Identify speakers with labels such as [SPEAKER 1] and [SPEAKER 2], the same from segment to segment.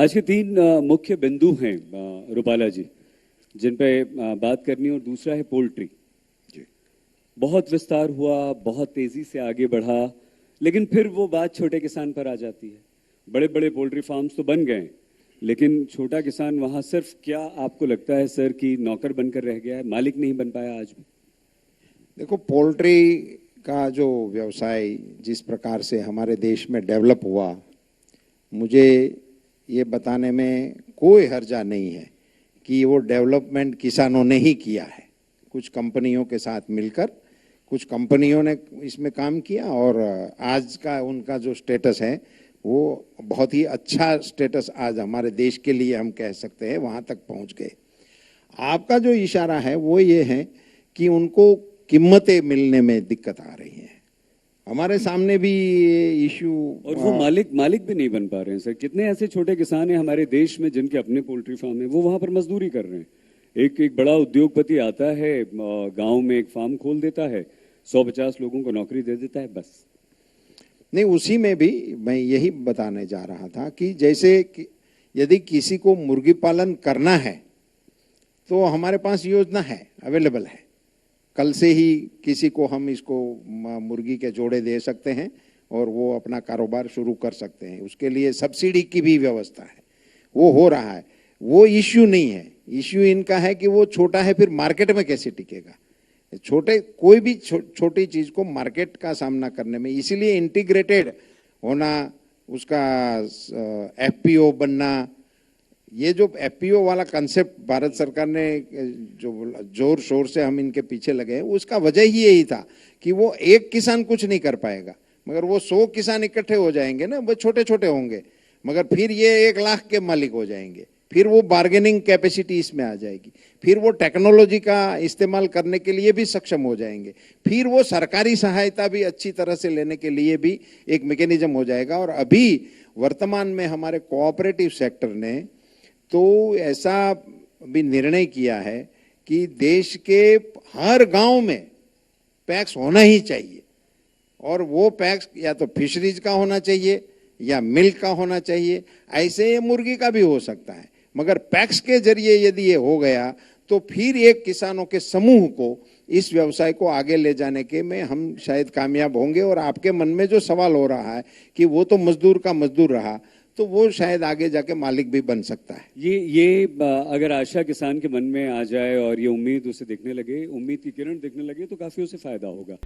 [SPEAKER 1] आज के तीन मुख्य बिंदु हैं रूपाला जी, जिन पे बात करनी है, और दूसरा है पोल्ट्री। बहुत विस्तार हुआ, बहुत तेजी से आगे बढ़ा, लेकिन फिर वो बात छोटे किसान पर आ जाती है। बड़े बड़े पोल्ट्री फार्म्स तो बन गए, लेकिन छोटा किसान वहां सिर्फ, क्या आपको लगता है सर कि नौकर बनकर रह गया है, मालिक नहीं बन पाया आज भी?
[SPEAKER 2] देखो, पोल्ट्री का जो व्यवसाय जिस प्रकार से हमारे देश में डेवलप हुआ, मुझे ये बताने में कोई हर्जा नहीं है कि वो डेवलपमेंट किसानों ने ही किया है। कुछ कंपनियों के साथ मिलकर कुछ कंपनियों ने इसमें काम किया, और आज का उनका जो स्टेटस है वो बहुत ही अच्छा स्टेटस आज हमारे देश के लिए हम कह सकते हैं वहाँ तक पहुँच गए। आपका जो इशारा है वो ये है कि उनको कीमतें मिलने में दिक्कत आ रही है। हमारे सामने भी इश्यू,
[SPEAKER 1] और वो मालिक भी नहीं बन पा रहे हैं सर। कितने ऐसे छोटे किसान हैं हमारे देश में जिनके अपने पोल्ट्री फार्म है, वो वहां पर मजदूरी कर रहे हैं। एक बड़ा उद्योगपति आता है, गांव में एक फार्म खोल देता है, 150 लोगों को नौकरी दे देता है, बस।
[SPEAKER 2] नहीं, उसी में भी मैं यही बताने जा रहा था कि जैसे यदि किसी को मुर्गी पालन करना है तो हमारे पास योजना है, अवेलेबल है। कल से ही किसी को हम इसको मुर्गी के जोड़े दे सकते हैं और वो अपना कारोबार शुरू कर सकते हैं। उसके लिए सब्सिडी की भी व्यवस्था है, वो हो रहा है। वो इश्यू नहीं है। इश्यू इनका है कि वो छोटा है, फिर मार्केट में कैसे टिकेगा। कोई भी छोटी चीज को मार्केट का सामना करने में, इसीलिए इंटीग्रेटेड होना, उसका एफपीओ बनना, ये जो एफपीओ वाला कंसेप्ट भारत सरकार ने जो जोर शोर से हम इनके पीछे लगे हैं, उसका वजह ही यही था कि वो एक किसान कुछ नहीं कर पाएगा, मगर वो 100 किसान इकट्ठे हो जाएंगे ना, वो छोटे छोटे होंगे, मगर फिर ये 1 लाख के मालिक हो जाएंगे। फिर वो बार्गेनिंग कैपेसिटी इसमें आ जाएगी, फिर वो टेक्नोलॉजी का इस्तेमाल करने के लिए भी सक्षम हो जाएंगे, फिर वो सरकारी सहायता भी अच्छी तरह से लेने के लिए भी एक मैकेनिज्म हो जाएगा। और अभी वर्तमान में हमारे कोऑपरेटिव सेक्टर ने तो ऐसा भी निर्णय किया है कि देश के हर गांव में पैक्स होना ही चाहिए, और वो पैक्स या तो फिशरीज का होना चाहिए या मिल्क का होना चाहिए। ऐसे ये मुर्गी का भी हो सकता है, मगर पैक्स के जरिए यदि ये हो गया तो फिर एक किसानों के समूह को इस व्यवसाय को आगे ले जाने के में हम शायद कामयाब होंगे। और आपके मन में जो सवाल हो रहा है कि वो तो मजदूर का मजदूर रहा, तो वो शायद आगे जाके मालिक भी बन सकता है।
[SPEAKER 1] ये अगर आशा किसान के मन में आ जाए और ये उम्मीद उसे दिखने लगे, उम्मीद की किरण दिखने लगे, तो काफी उसे फायदा होगा।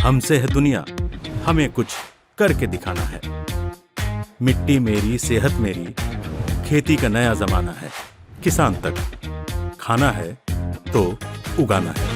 [SPEAKER 3] हमसे है दुनिया, हमें कुछ करके दिखाना है। मिट्टी मेरी, सेहत मेरी, खेती का नया जमाना है। किसान तक खाना है तो उगाना है।